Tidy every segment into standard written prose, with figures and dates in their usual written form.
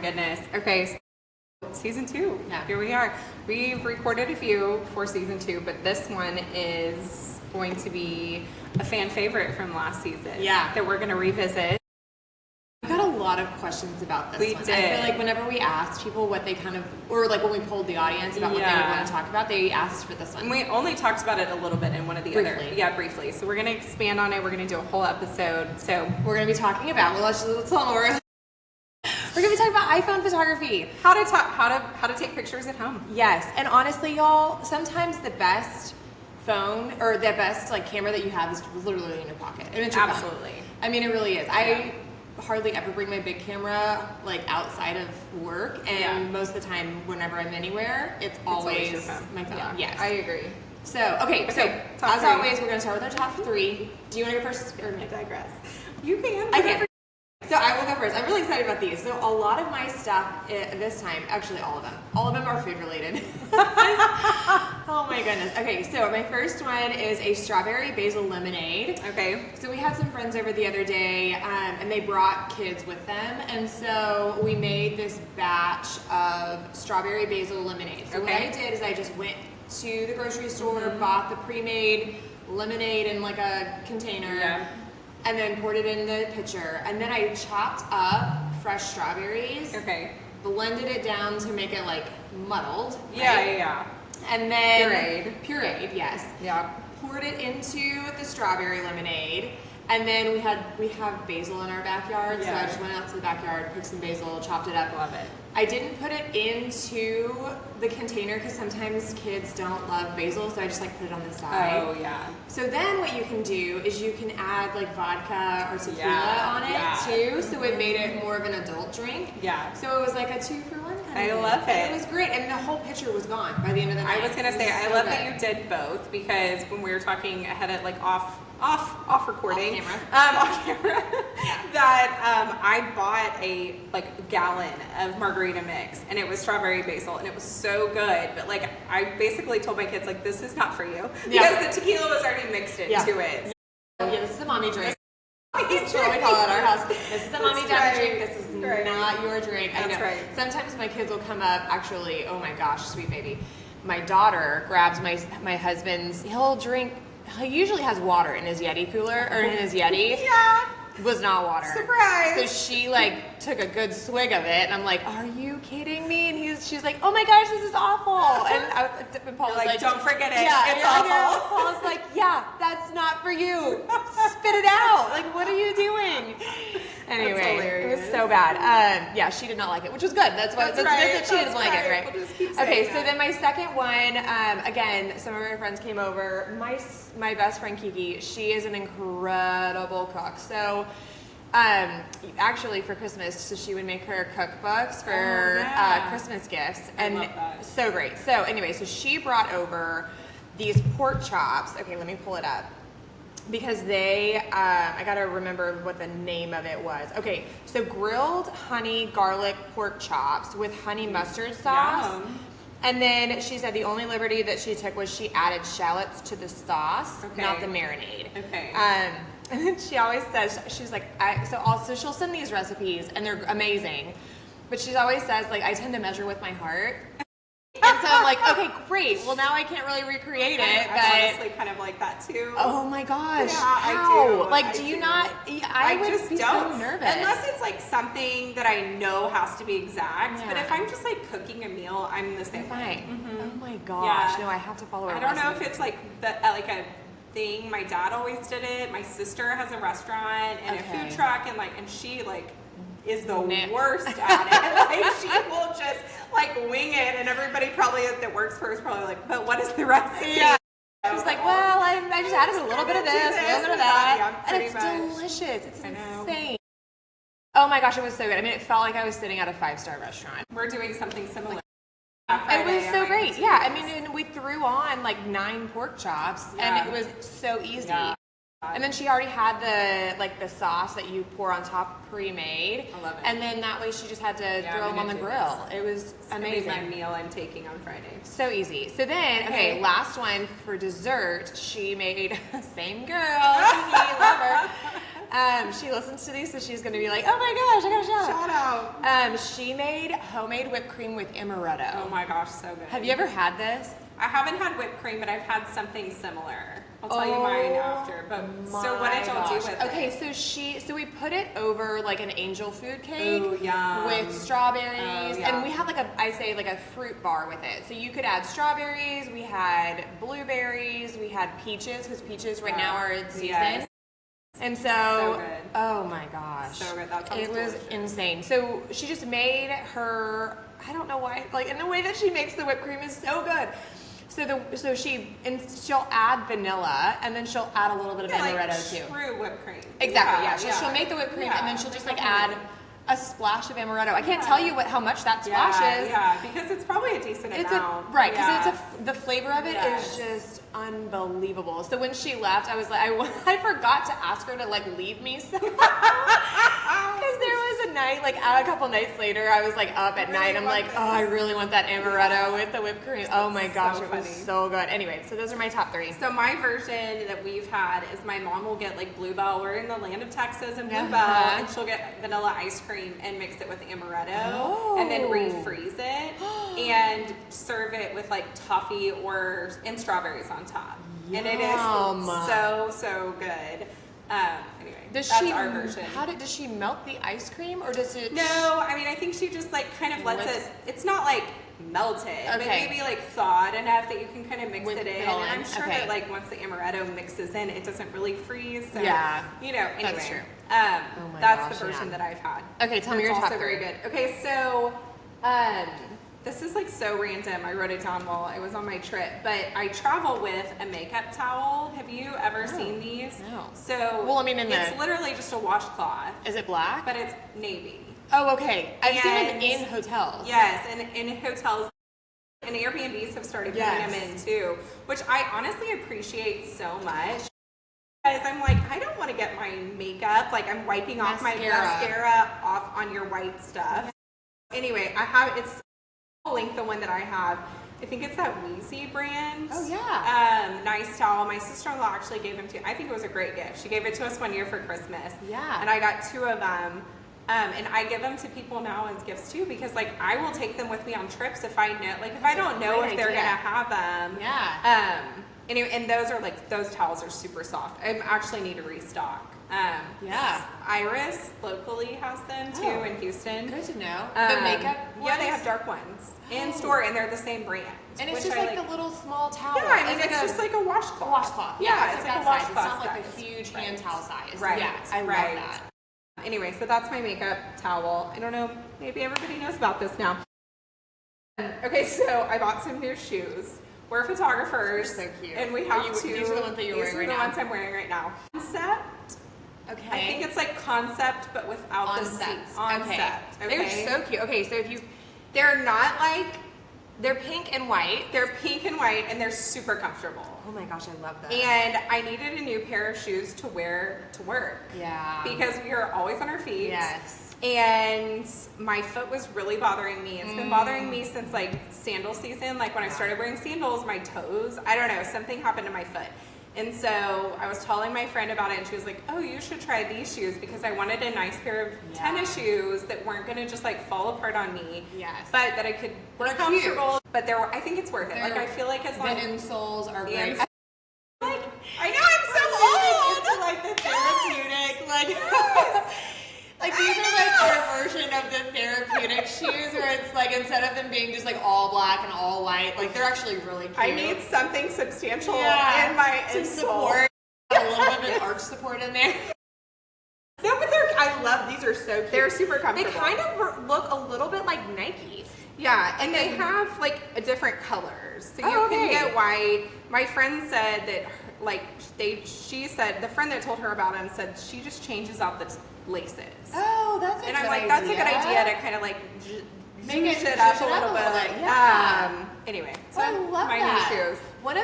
goodness. Okay, so season 2. Yeah. Here we are. We've recorded a few for season 2, but this one is going to be a fan favorite from last season. Yeah. That we're going to revisit. We got a lot of questions about this one. did. I feel like whenever we asked people what they kind of, or like when we polled the audience about what they would want to talk about, they asked for this one. And we only talked about it a little bit in one of the Briefly. other. Yeah, briefly. So we're going to expand on it. We're going to do a whole episode. So we're going to be talking about, well, let's tell them we're going to be talking about iPhone photography. how to take pictures at home. Yes, and honestly, y'all, sometimes the best phone or the best like camera that you have is literally in your pocket. And it's your phone. Absolutely. I mean, it really is. I hardly ever bring my big camera like outside of work, and most of the time, whenever I'm anywhere, it's always your phone. my phone. Yeah, Yes, I agree. So so top as 3. always, we're gonna start with our top 3. Do you want to go first, or I digress. You can. I can. So I will go first. I'm really excited about these. So a lot of my stuff this time, actually all of them are food related. Oh my goodness. Okay, so my first one is a strawberry basil lemonade. Okay. So we had some friends over the other day, and they brought kids with them, and so we made this batch of strawberry basil lemonade. So what I did is I just went to the grocery store, bought the pre-made lemonade in like a container, and then poured it in the pitcher, and then I chopped up fresh strawberries. Okay. Blended it down to make it like muddled. Yeah. Right? And then Pureed, yes. Yeah. Poured it into the strawberry lemonade, and then we have basil in our backyard, so I just went out to the backyard, picked some basil, chopped it up. Love it. I didn't put it into the container because sometimes kids don't love basil, so I just like put it on the side. Oh yeah. So then what you can do is you can add like vodka or tequila on it too, so it made it more of an adult drink. Yeah. So it was like a 2-for-1 kind of thing. love it. And it was great, and the whole pitcher was gone by the end of the night. I was gonna say I love that you did both, because when we were talking ahead of like off recording, off camera, that I bought a like gallon of margarita mix, and it was strawberry basil, and it was so good. But like I basically told my kids like, this is not for you, because the tequila was already mixed into it. Yeah, this is a mommy drink. That's what we call it at our house. This is a mommy daddy drink. This is not your drink. I know. Right. Sometimes my kids will come up. Actually, oh my gosh, sweet baby. My daughter grabs my husband's. He'll drink. He usually has water in his Yeti cooler or in his Yeti. Yeah. Was not water. Surprise! So she like took a good swig of it, and I'm like, "Are you kidding me?" And she's like, "Oh my gosh, this is awful!" And Paul was like, "Don't forget it. Yeah, it's awful." Paul's like, "Yeah, that's not for you. Spit it out. Like, what are you doing?" Anyway, it was so bad. Yeah, she did not like it, which was good. That's good that she didn't like it, right? We'll just keep saying So then my second one, again, some of my friends came over. My best friend Kiki, she is an incredible cook. So actually for Christmas, so she would make her cookbooks for Christmas gifts, and love that. so great. So anyway, so she brought over these pork chops. Okay, let me pull it up. Because I gotta remember what the name of it was. Okay, so grilled honey garlic pork chops with honey mustard sauce. Yum. And then she said the only liberty that she took was she added shallots to the sauce, not the marinade. Okay. And then she always says, she's like, so she'll send these recipes and they're amazing. But she always says, like, I tend to measure with my heart. And so I'm like, okay, great. Well, now I can't really recreate it. But I'm honestly kind of like that too. Oh my gosh. Yeah, how? I do. Like, do you not? I would just be don't. so nervous. Unless it's like something that I know has to be exact. Yeah. But if I'm just like cooking a meal, I'm the same way. Fine. Oh my gosh. Yeah. No, I have to follow her I don't know recipe. if it's like like a thing. My dad always did it. My sister has a restaurant and a food truck, and she like is the worst at it. Like she will just like wing it, and everybody probably that works for her is probably like, but what is the recipe? Yeah. She's like, well, I just added a little bit of this, a little bit of that, Yeah, and it's delicious. It's insane. Oh my gosh, it was so good. I mean, it felt like I was sitting at a 5-star restaurant. We're doing something similar. It was so great. Yeah, I mean, and we threw on like 9 pork chops, and it was so easy. Yeah. And then she already had the sauce that you pour on top pre-made. I love it. And then that way she just had to throw them on the grill. It was amazing. Gonna be my meal I'm taking on Friday. So easy. So then, last one for dessert, she made same girl, love her. She listens to these, so she's gonna be like, oh my gosh, I got a shout out. She made homemade whipped cream with amaretto. Oh my gosh, so good. Have you ever had this? I haven't had whipped cream, but I've had something similar. I'll tell you mine after. But so what did y'all do with it? Okay, so we put it over like an angel food cake with strawberries, and we had like a fruit bar with it. So you could add strawberries. We had blueberries. We had peaches because peaches right now are in season. Yes. And so good. Oh my gosh, so good. That sounds it was delicious. insane. So she just made her. I don't know why. Like, and the way that she makes the whipped cream is so good. She'll add vanilla, and then she'll add a little bit of amaretto too. True whipped cream. Exactly. Yeah. She'll make the whipped cream, and then she'll just like add a splash of amaretto. I can't tell you how much that splash is. Yeah, because it's probably a decent amount. Right, because the flavor of it is just unbelievable. So when she left, I was like, I forgot to ask her to like leave me some. Because there was a night, like a couple nights later, I was like up at night. I'm like, I really want that amaretto with the whipped cream. Oh my gosh, it was so good. Anyway, so those are my top 3. So my version that we've had is my mom will get like Bluebell. We're in the land of Texas and Bluebell, and she'll get vanilla ice cream and mix it with amaretto, and then refreeze it and serve it with like toffee and strawberries on top. Yum. And it is so good. Anyway, that's our version. Does she melt the ice cream, or does it? No, I mean I think she just like kind of lets it. It's not like melted, but maybe like thawed enough that you can kind of mix it in. And I'm sure that like once the amaretto mixes in, it doesn't really freeze. So, anyway, that's true. That's the version that I've had. Okay, tell me your top 3. Very good. Okay, so this is like so random. I wrote it down while I was on my trip, but I travel with a makeup towel. Have you ever seen these? No. So, it's literally just a washcloth. Is it black? But it's navy. Oh, okay. I've seen them in hotels. Yes, and in hotels. And Airbnbs have started putting them in too, which I honestly appreciate so much. Because I'm like, I don't want to get my makeup, like I'm wiping off my mascara off on your white stuff. Anyway, I'll link the one that I have. I think it's that Wheezy brand. Oh yeah. Nice towel. My sister-in-law actually gave them to me. I think it was a great gift. She gave it to us one year for Christmas. Yeah. And I got 2 of them. And I give them to people now as gifts too, because like I will take them with me on trips if I know, like if I don't know if they're gonna have them. Yeah. Anyway, and those towels are super soft. I actually need to restock. Iris locally has them too in Houston. Good to know. The makeup ones? Yeah, they have dark ones in store, and they're the same brand. And it's just like the little small towel. Yeah, I mean it's just like a washcloth. A washcloth. Yeah, it's like a washcloth. It's not like a huge hand towel size. Right. Yeah, I love that. Anyway, so that's my makeup towel. I don't know, maybe everybody knows about this now. Okay, so I bought some new shoes. We're photographers. So cute. And we have to. These are the ones that you're wearing right now. These are the ones I'm wearing right now. Concept. Okay. I think it's like concept, but without the seats. Concept. Okay. They're so cute. Okay, so they're not like, they're pink and white. They're pink and white, and they're super comfortable. Oh my gosh, I love that. And I needed a new pair of shoes to wear to work. Yeah. Because we are always on our feet. Yes. And my foot was really bothering me. It's been bothering me since like sandal season. Like when I started wearing sandals, my toes, I don't know, something happened to my foot. And so I was telling my friend about it, and she was like, oh, you should try these shoes, because I wanted a nice pair of tennis shoes that weren't going to just like fall apart on me. Yes. But that I could wear comfortable. But I think it's worth it. Like I feel like as long as the insoles are great. Like, I know I'm so old. It's like the therapeutic, like like these are like our version of the therapeutic shoes, where it's like instead of them being just like all black and all white, like they're actually really cute. I need something substantial in my insole. A little bit of an arch support in there. No, but I love these. Are so cute. They're super comfortable. They kind of look a little bit like Nikes. Yeah, and they have like a different colors, so you can get white. My friend said that she said the friend that told her about them said she just changes out the laces. Oh, that's a good idea. And I'm like, that's a good idea to kind of like make it up a little bit. Yeah. Anyway, so I love my that. new shoes.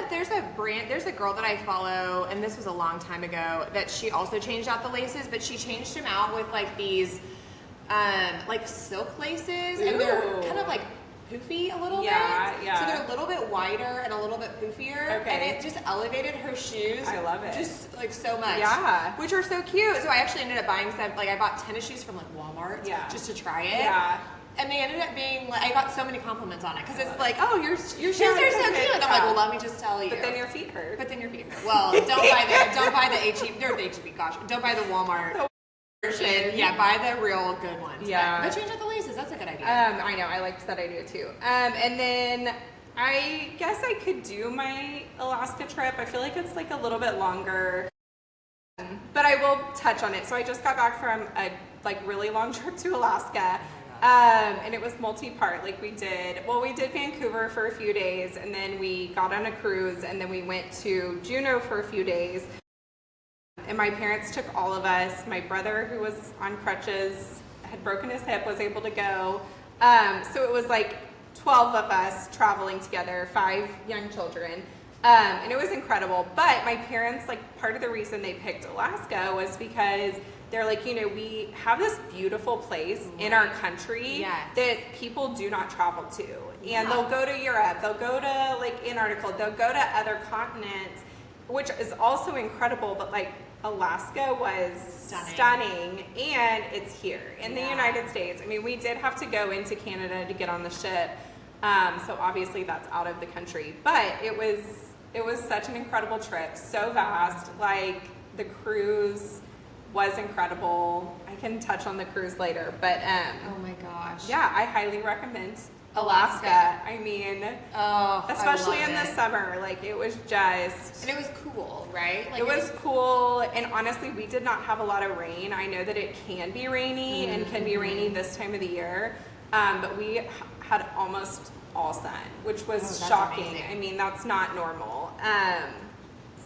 There's a girl that I follow, and this was a long time ago, that she also changed out the laces, but she changed them out with like these like silk laces. Ooh. And they're kind of like poofy a little bit. Yeah. So they're a little bit wider and a little bit poofier. Okay. And it just elevated her shoes. I love it. Just like so much. Yeah. Which are so cute. So I actually ended up buying some, like I bought tennis shoes from like Walmart just to try it. Yeah. And they ended up being like, I got so many compliments on it because it's like, oh, your shoes are so cute. And I'm like, well, let me just tell you. But then your feet hurt. Well, don't buy the HEB. They're the HEB. Gosh, don't buy the Walmart version. Yeah, buy the real good ones. Yeah. But change out the laces. That's a good idea. I know. I liked that idea too. And then I guess I could do my Alaska trip. I feel like it's like a little bit longer. But I will touch on it. So I just got back from a like really long trip to Alaska. And it was multi-part. Like we did Vancouver for a few days, and then we got on a cruise, and then we went to Juneau for a few days. And my parents took all of us. My brother, who was on crutches, had broken his hip, was able to go. So it was like 12 of us traveling together, 5 young children. And it was incredible. But my parents, like, part of the reason they picked Alaska was because they're like, you know, we have this beautiful place in our country that people do not travel to. And they'll go to Europe, they'll go to like Antarctica, they'll go to other continents, which is also incredible, but like Alaska was stunning and it's here in the United States. I mean, we did have to go into Canada to get on the ship. So obviously that's out of the country, but it was such an incredible trip, so vast. Like the cruise was incredible. I can touch on the cruise later, but oh my gosh. Yeah, I highly recommend Alaska. I mean, especially in the summer, like it was just, and it was cool, right? Like it was cool, and honestly, we did not have a lot of rain. I know that it can be rainy and can be rainy this time of the year, but we had almost all sun, which was shocking. Amazing. I mean, that's not normal.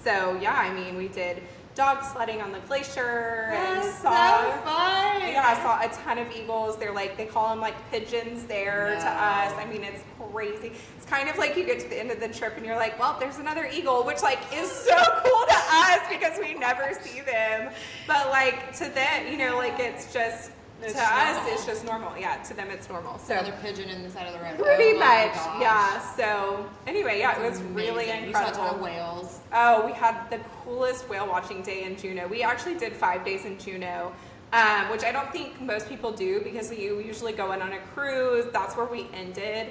So yeah, I mean, we did dog sledding on the glacier and I saw a ton of eagles. They're like, they call them like pigeons there to us. I mean, it's crazy. It's kind of like you get to the end of the trip and you're like, well, there's another eagle, which like is so cool to us because we never see them. But like to them, you know, like it's just, to us, it's just normal. Yeah, to them, it's normal. So another pigeon in the side of the road. Pretty much, yeah. So anyway, yeah, it was really incredible. You saw a ton of whales. Oh, we had the coolest whale watching day in Juneau. We actually did 5 days in Juneau, which I don't think most people do because you usually go in on a cruise. That's where we ended.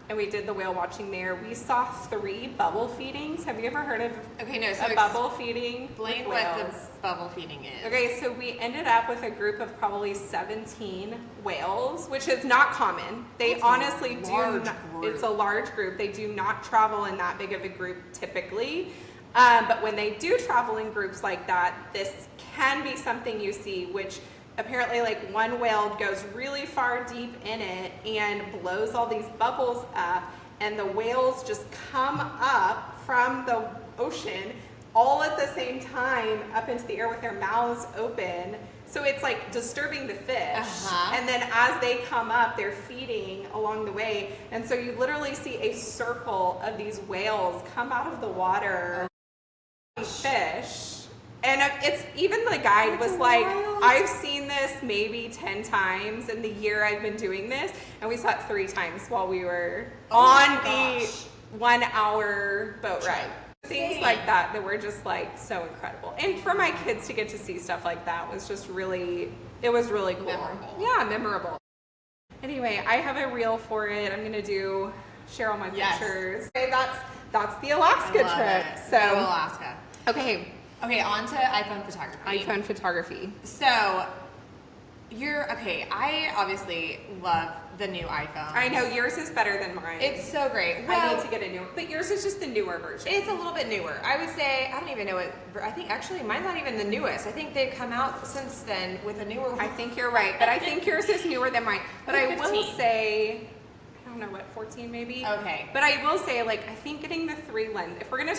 And we did the whale watching there. We saw 3 bubble feedings. Have you ever heard of a bubble feeding? Explain what the bubble feeding is. Okay, so we ended up with a group of probably 17 whales, which is not common. They honestly do not, it's a large group. They do not travel in that big of a group typically. But when they do travel in groups like that, this can be something you see, which apparently like one whale goes really far deep in it and blows all these bubbles up, and the whales just come up from the ocean all at the same time up into the air with their mouths open. So it's like disturbing the fish. And then as they come up, they're feeding along the way. And so you literally see a circle of these whales come out of the water, fish. And it's even the guide was like, I've seen this maybe 10 times in the year I've been doing this, and we saw it 3 times while we were on the 1-hour boat ride. Things like that were just like so incredible. And for my kids to get to see stuff like that was just really, it was really cool. Memorable. Yeah, memorable. Anyway, I have a reel for it. I'm gonna share all my pictures. Okay, that's the Alaska trip. So Alaska. Okay, on to iPhone photography. iPhone photography. So, I obviously love the new iPhone. I know, yours is better than mine. It's so great. I need to get a new one, but yours is just the newer version. It's a little bit newer. I would say, I don't even know I think actually mine's not even the newest. I think they've come out since then with a newer one. I think you're right, but I think yours is newer than mine. But I will say, I don't know what, 14 maybe. Okay. But I will say, like, I think getting the 3 lens. If we're gonna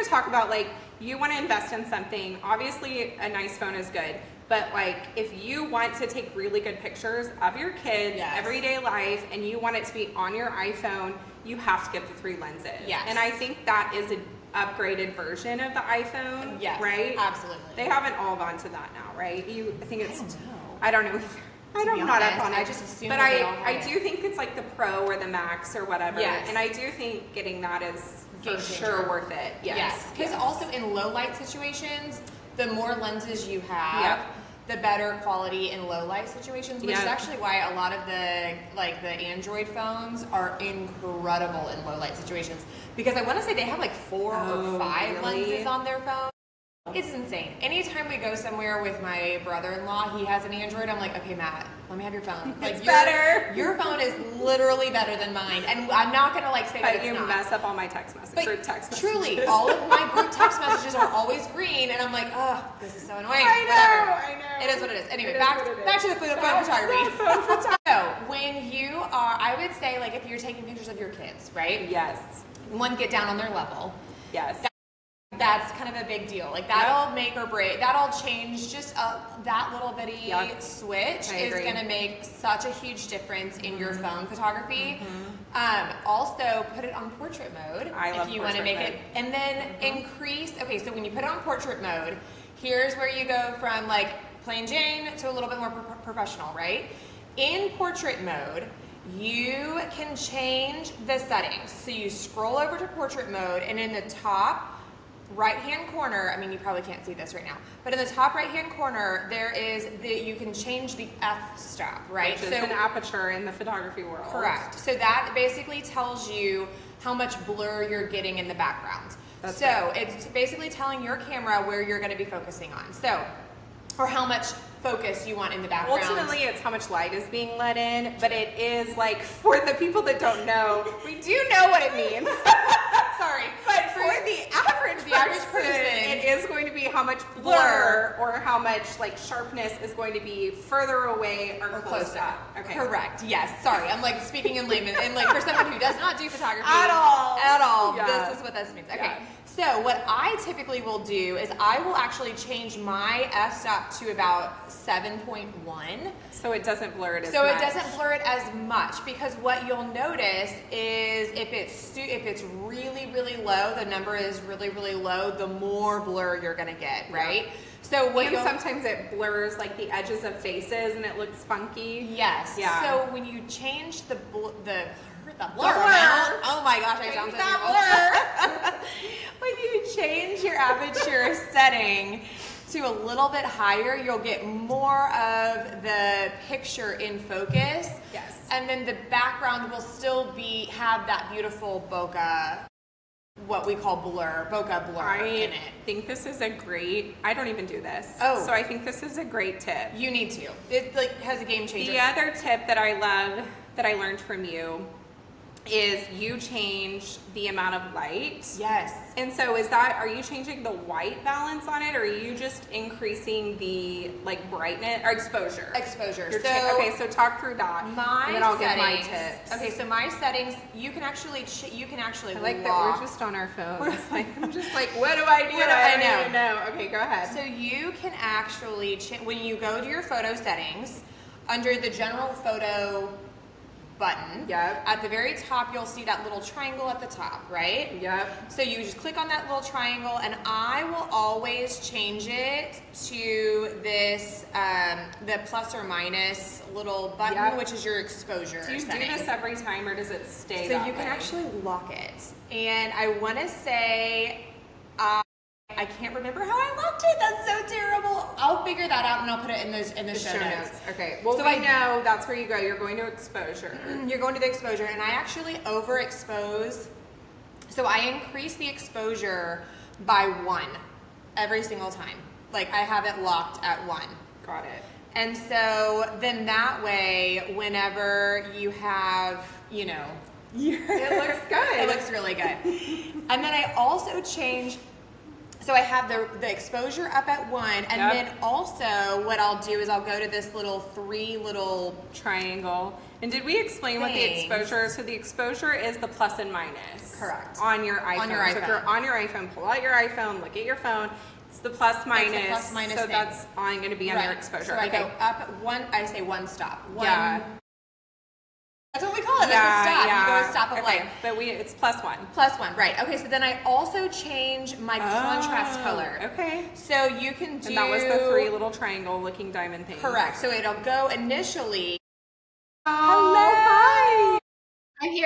talk about like you want to invest in something, obviously a nice phone is good. But like if you want to take really good pictures of your kids' everyday life and you want it to be on your iPhone, you have to get the 3 lenses. Yes. And I think that is an upgraded version of the iPhone. Yes. Right? Absolutely. They haven't all gone to that now, right? I think it's. I don't know. I don't know either. I don't not up on it. I just assume but that they all have I do think it's like the Pro or the Max or whatever. Yes. And I do think getting that is Game for changer. sure worth it. Yes. Because also in low light situations, the more lenses you have, Yep. the better quality in low light situations, which is actually why a lot of the Android phones are incredible in low light situations. Because I want to say they have like 4 or 5 lenses on their phone. It's insane. Anytime we go somewhere with my brother-in-law, he has an Android, I'm like, okay, Matt, let me have your phone. Like, it's better. Your phone is literally better than mine. And I'm not going to like say that it's you not. mess up all my text messages. Group text messages. Truly, all of my group text messages are always green, and I'm like, oh, this is so annoying. I know. It is what it is. Anyway, back to the phone photography. So, when you are, I would say, like, if you're taking pictures of your kids, right? Yes. One, get down on their level. Yes. That's kind of a big deal. Like, that'll make or break, that'll change just that little bitty switch is going to make such a huge difference in your phone photography. Also, put it on portrait mode if you want to make it. And then increase, okay, so when you put it on portrait mode, here's where you go from like plain Jane to a little bit more professional, right? In portrait mode, you can change the settings. So you scroll over to portrait mode, and in the top right-hand corner, I mean, you probably can't see this right now, but in the top right-hand corner, there is you can change the f-stop, right? Which is an aperture in the photography world. Correct. So that basically tells you how much blur you're getting in the background. That's so right. It's basically telling your camera where you're going to be focusing on. So, or how much focus you want in the background. Ultimately, it's how much light is being let in, but it is like, for the people that don't know, we do know what it means. Sorry. But for the average person, it is going to be how much blur or how much like sharpness is going to be further away or close up. Okay. Correct. Yes. Sorry. I'm like speaking in layman, and like for someone who does not do photography at all, this is what this means. Okay. So what I typically will do is I will actually change my f-stop to about 7.1. So it doesn't blur it as much. So it doesn't blur it as much, because what you'll notice is if it's really, really low, the number is really, really low, the more blur you're gonna get, right? So sometimes it blurs like the edges of faces and it looks funky. Yes. Yeah. So when you change the blur amount, oh my gosh, I sound so terrible. When you change your aperture setting to a little bit higher, you'll get more of the picture in focus. Yes. And then the background will still have that beautiful bokeh, what we call bokeh blur in it. I think this is a great, I don't even do this. Oh. So I think this is a great tip. You need to. It like has a game changer. The other tip that I love that I learned from you is you change the amount of light. Yes. And so are you changing the white balance on it, or are you just increasing the like brightness or exposure? Exposure. So talk through that. And then I'll give my tips. Okay, so my settings, you can actually I like that we're just on our phones. Like, I'm just like, what do I do? I don't even know. Okay, go ahead. So you can actually, when you go to your photo settings, under the general photo button. Yep. At the very top, you'll see that little triangle at the top, right? Yep. So you just click on that little triangle, and I will always change it to this, the plus or minus little button, which is your exposure Do you setting. do this every time, or does it stay So that you can way? actually lock it. And I want to say, I can't remember how I locked it. That's so terrible. I'll figure that out, and I'll put it in the show notes. Okay. Well, So I know that's where you go. You're going to exposure. You're going to the exposure, and I actually overexpose. So I increase the exposure by 1 every single time. Like, I have it locked at 1. Got it. And so then that way, whenever you have, it looks good. It looks really good. And then I also change. So I have the exposure up at 1, and then also what I'll do is I'll go to this little 3 little triangle. And did we explain what the exposure is? So the exposure is the plus and minus. Correct. On your iPhone. So if you're on your iPhone, pull out your iPhone, look at your phone. It's the plus minus. It's the plus minus so thing. that's going to be on your exposure. So I go up at 1. I say 1 stop. 1. Yeah. That's what we call it. That's a stop. Yeah. You go a stop of light. But it's +1. +1, right. Okay, so then I also change my contrast color. Okay. So you can do... And that was the 3 little triangle looking diamond things. Correct. So it'll go initially... Hello. Hi. I'm here.